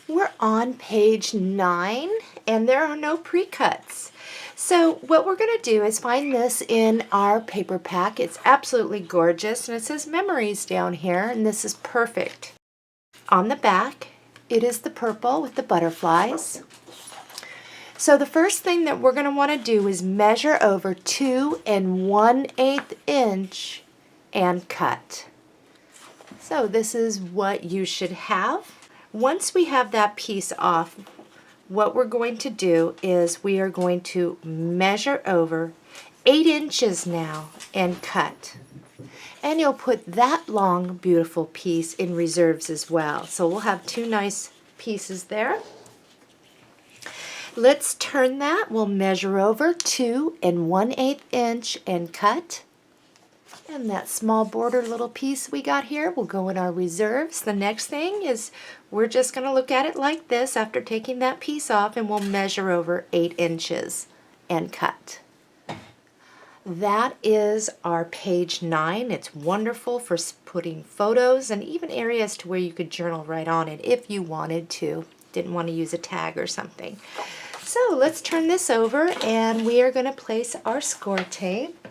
We're on page 9 and there are no pre-cuts. So what we're going to do is find this in our paper pack. It's absolutely gorgeous and it says memories down here and this is perfect. On the back it is the purple with the butterflies. So the first thing that we're going to want to do is measure over 2 1/8 inch and cut. So this is what you should have. Once we have that piece off, what we're going to do is we are going to measure over 8 inches now and cut. And you'll put that long, beautiful piece in reserves as well. So we'll have 2 nice pieces there. Let's turn that. We'll measure over 2 1/8 inch and cut. And that small border little piece we got here will go in our reserves. The next thing is we're just going to look at it like this after taking that piece off, and we'll measure over 8 inches and cut. That is our page 9. It's wonderful for putting photos and even areas to where you could journal right on it if you wanted to. Didn't want to use a tag or something. So let's turn this over and we are going to place our score tape.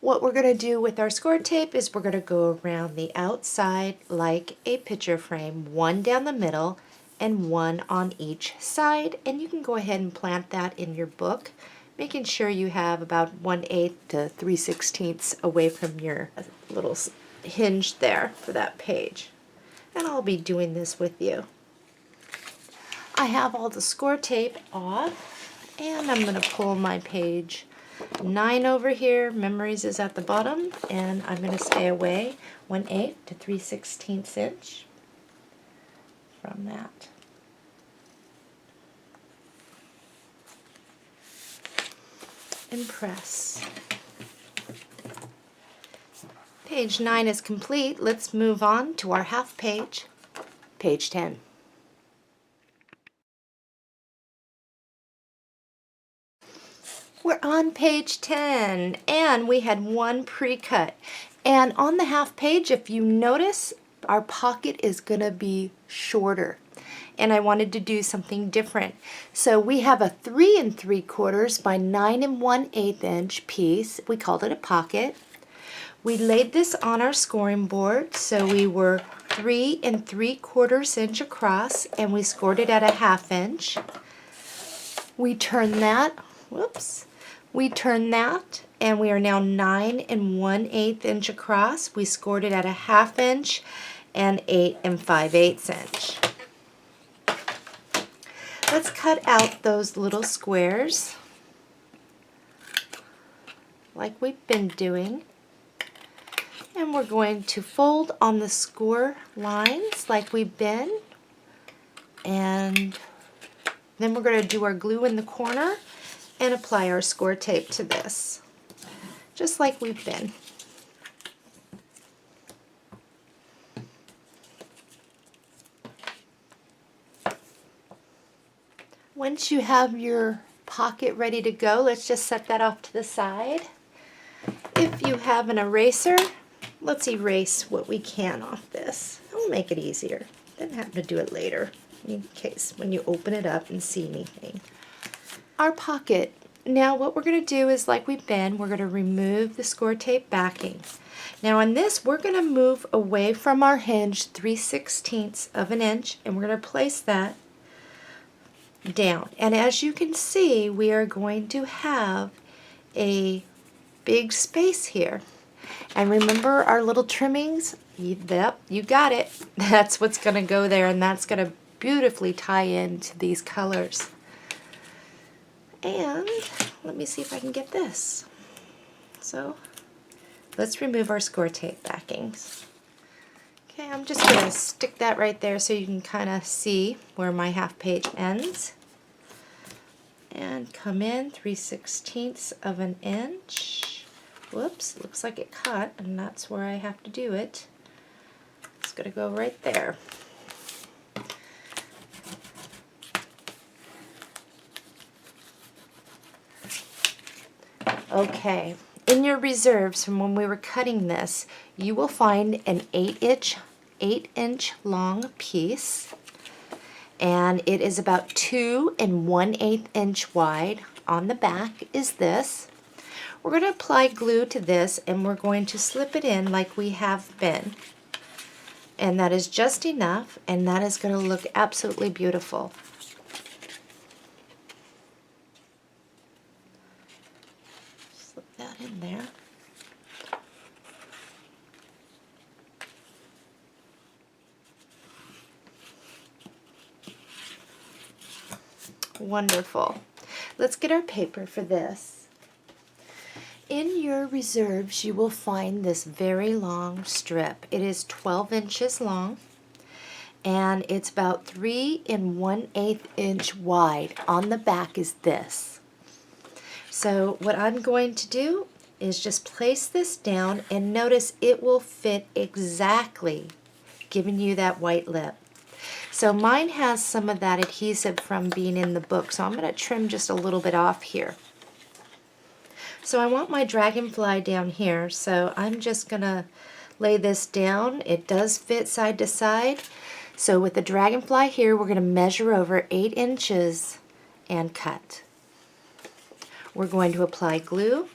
What we're going to do with our score tape is we're going to go around the outside like a picture frame, 1 down the middle and 1 on each side. And you can go ahead and plant that in your book, making sure you have about 1/8 to 3/16 away from your little hinge there for that page. And I'll be doing this with you. I have all the score tape off and I'm going to pull my page 9 over here. Memories is at the bottom and I'm going to stay away 1/8 to 3/16 inch from that. And press. Page 9 is complete. Let's move on to our half page, page 10. We're on page 10 and we had 1 pre-cut. And on the half page, if you notice, our pocket is going to be shorter. And I wanted to do something different. So we have a 3 3/4 by 9 1/8 inch piece. We called it a pocket. We laid this on our scoring board, so we were 3 3/4 inch across and we scored it at a 1/2 inch. We turn that, whoops, we turn that and we are now 9 1/8 inch across. We scored it at a 1/2 inch and 8 5/8 inch. Let's cut out those little squares like we've been doing. And we're going to fold on the score lines like we've been. And then we're going to do our glue in the corner and apply our score tape to this, just like we've been. Once you have your pocket ready to go, let's just set that off to the side. If you have an eraser, let's erase what we can off this. It'll make it easier. Then have to do it later in case when you open it up and see anything. Our pocket. Now what we're going to do is like we've been, we're going to remove the score tape backing. Now on this we're going to move away from our hinge 3/16 of an inch and we're going to place that down. And as you can see, we are going to have a big space here. And remember our little trimmings? Yep, you got it. That's what's going to go there and that's going to beautifully tie into these colors. And let me see if I can get this. So let's remove our score tape backings. Okay, I'm just going to stick that right there so you can kind of see where my half page ends. And come in 3/16 of an inch. Whoops, looks like it cut and that's where I have to do it. It's going to go right there. Okay, in your reserves from when we were cutting this, you will find an 8 inch long piece. and it is about 2 1/8 inch wide. On the back is this. We're going to apply glue to this, and we're going to slip it in like we have been. And that is just enough, and that is going to look absolutely beautiful. Slip that in there. Wonderful. Let's get our paper for this. In your reserves, you will find this very long strip. It is 12 inches long, and it's about 3 1/8 inch wide. On the back is this. So what I'm going to do is just place this down, and notice it will fit exactly, giving you that white lip. So mine has some of that adhesive from being in the book, so I'm going to trim just a little bit off here. So I want my dragonfly down here, so I'm just going to lay this down. It does fit side to side. So with the dragonfly here, we're going to measure over 8 inches and cut. We're going to apply glue,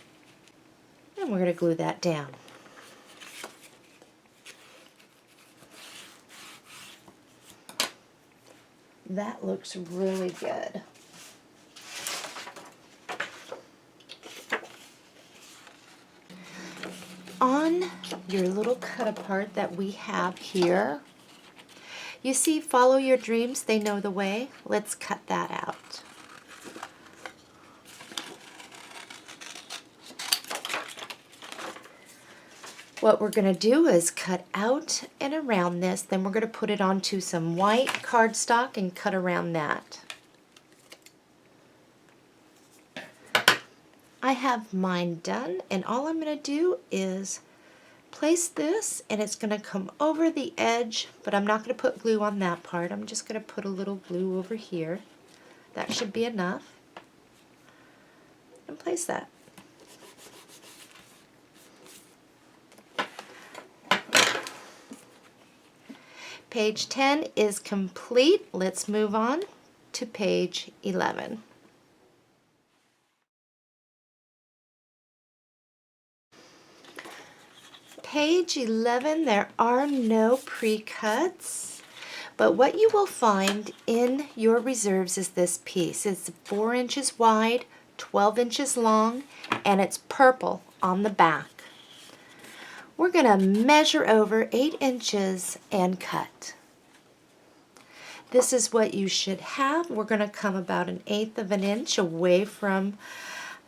and we're going to glue that down. That looks really good. On your little cut apart that we have here, you see follow your dreams, they know the way. Let's cut that out. What we're going to do is cut out and around this, then we're going to put it onto some white cardstock and cut around that. I have mine done, and all I'm going to do is place this, and it's going to come over the edge, but I'm not going to put glue on that part. I'm just going to put a little glue over here. That should be enough. And place that. Page 10 is complete. Let's move on to page 11. Page 11, there are no pre-cuts, but what you will find in your reserves is this piece. It's 4 inches wide, 12 inches long, and it's purple on the back. We're going to measure over 8 inches and cut. This is what you should have. We're going to come about 1/8 of an inch away from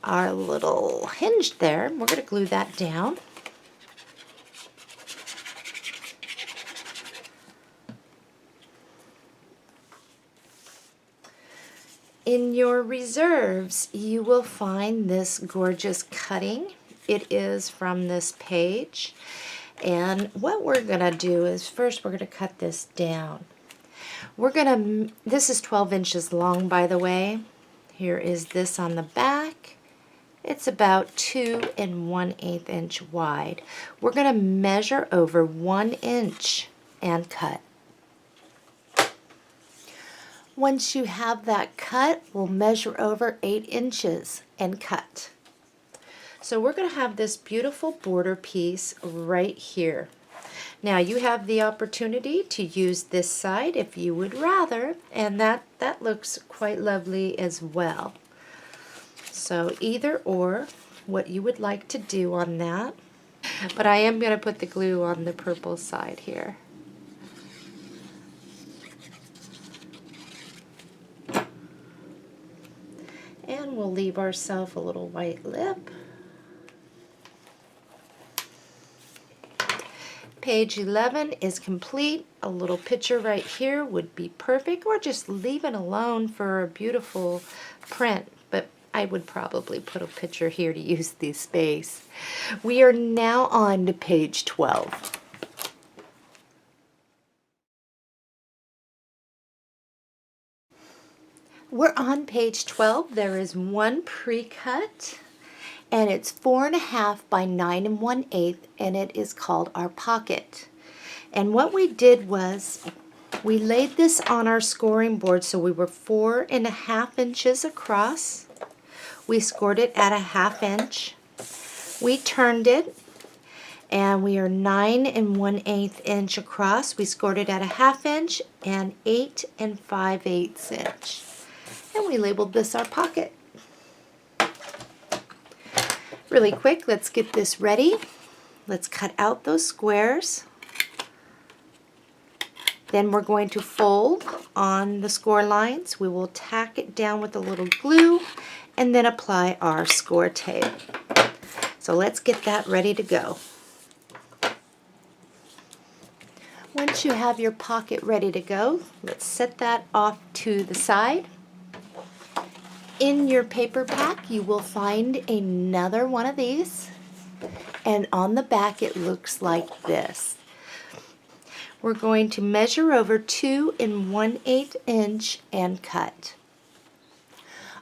our little hinge there. We're going to glue that down. In your reserves, you will find this gorgeous cutting. It is from this page, and what we're going to do is first we're going to cut this down. This is 12 inches long, by the way. Here is this on the back. It's about 2 1/8 inch wide. We're going to measure over 1 inch and cut. Once you have that cut, we'll measure over 8 inches and cut. So we're going to have this beautiful border piece right here. Now you have the opportunity to use this side if you would rather, and that looks quite lovely as well. So either or, what you would like to do on that. But I am going to put the glue on the purple side here. And we'll leave ourselves a little white lip. Page 11 is complete. A little picture right here would be perfect, or just leave it alone for a beautiful print, but I would probably put a picture here to use the space. We are now on to page 12. We're on page 12. There is one pre-cut, and it's 4.5 by 9 1/8, and it is called our pocket. And what we did was We laid this on our scoring board so we were 4.5 inches across. We scored it at a 1/2 inch. We turned it and we are 9 1/8 inch across. We scored it at a 1/2 inch and 8 5/8 inch. And we labeled this our pocket. Really quick, let's get this ready. Let's cut out those squares. Then we're going to fold on the score lines. We will tack it down with a little glue and then apply our score tape. So let's get that ready to go. Once you have your pocket ready to go, let's set that off to the side. In your paper pack, you will find another one of these, and on the back it looks like this. We're going to measure over 2 1/8 inch and cut.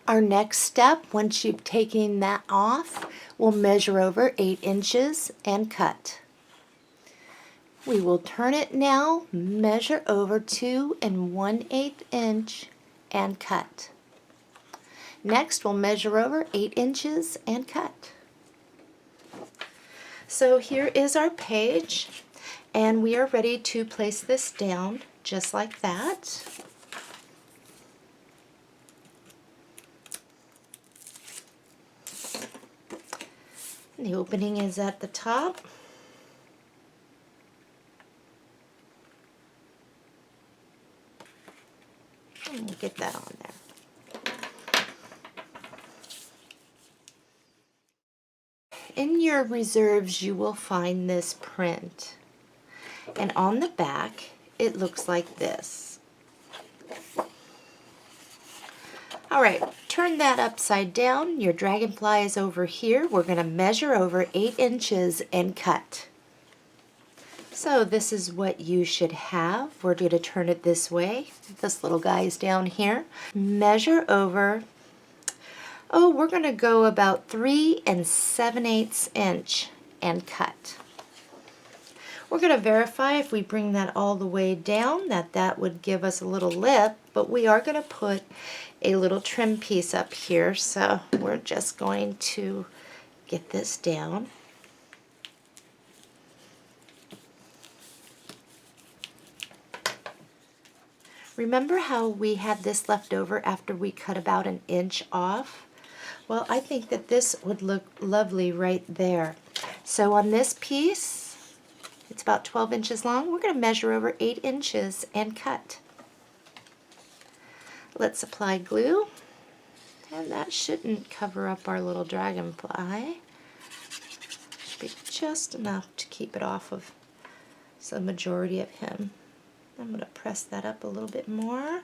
Our next step, once you've taken that off, we'll measure over 8 inches and cut. We will turn it now, measure over 2 1/8 inch and cut. Next, we'll measure over 8 inches and cut. So here is our page, and we are ready to place this down just like that. The opening is at the top. And we'll get that on there. In your reserves, you will find this print. And on the back, it looks like this. All right, turn that upside down. Your dragonfly is over here. We're going to measure over 8 inches and cut. So this is what you should have. We're going to turn it this way. This little guy is down here. Measure over, we're going to go about 3 7/8 inch and cut. We're going to verify if we bring that all the way down that would give us a little lip, but we are going to put a little trim piece up here, so we're just going to get this down. Remember how we had this left over after we cut about 1 inch off? Well, I think that this would look lovely right there. So on this piece, it's about 12 inches long. We're going to measure over 8 inches and cut. Let's apply glue, and that shouldn't cover up our little dragonfly. Should be just enough to keep it off of the majority of him. I'm going to press that up a little bit more,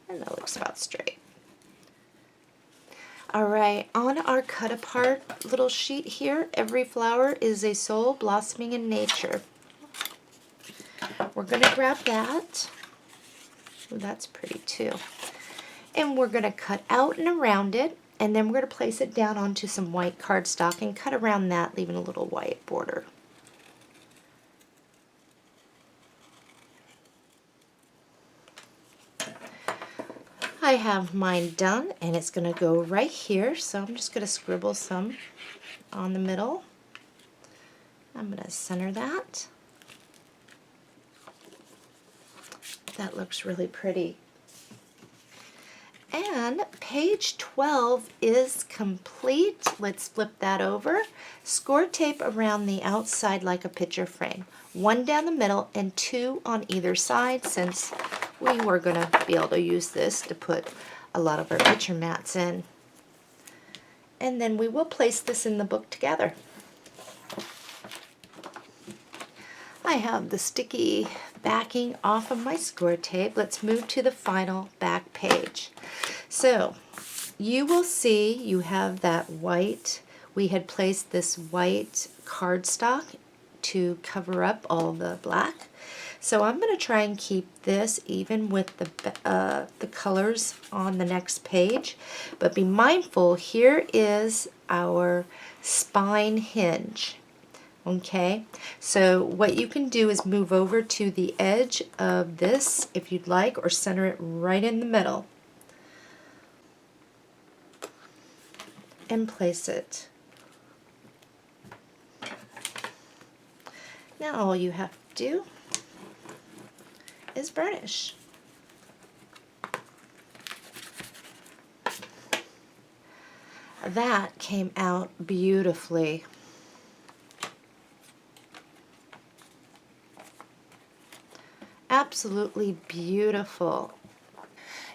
and that looks about straight. Alright, on our cut apart little sheet here, every flower is a soul blossoming in nature. We're going to grab that. Ooh, that's pretty too. And we're going to cut out and around it, and then we're going to place it down onto some white cardstock and cut around that, leaving a little white border. I have mine done, and it's going to go right here, so I'm just going to scribble some on the middle. I'm going to center that. That looks really pretty. And page 12 is complete. Let's flip that over. Score tape around the outside like a picture frame. 1 down the middle and 2 on either side, since we were going to be able to use this to put a lot of our picture mats in. And then we will place this in the book together. I have the sticky backing off of my score tape. Let's move to the final back page. So you will see you have that white, we had placed this white cardstock to cover up all the black. So I'm going to try and keep this even with the colors on the next page. But be mindful, here is our spine hinge. Okay, so what you can do is move over to the edge of this if you'd like, or center it right in the middle and place it. Now all you have to do is burnish. That came out beautifully. Absolutely beautiful.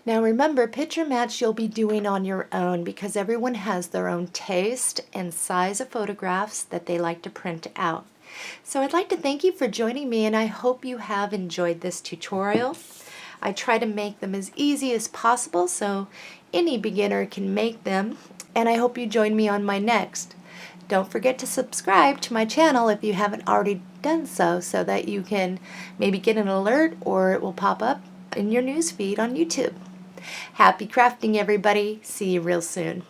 Now remember, picture match you'll be doing on your own because everyone has their own taste and size of photographs that they like to print out. So I'd like to thank you for joining me, and I hope you have enjoyed this tutorial. I try to make them as easy as possible so any beginner can make them, and I hope you join me on my next. Don't forget to subscribe to my channel if you haven't already done so, so that you can maybe get an alert or it will pop up in your news feed on YouTube. Happy crafting, everybody. See you real soon.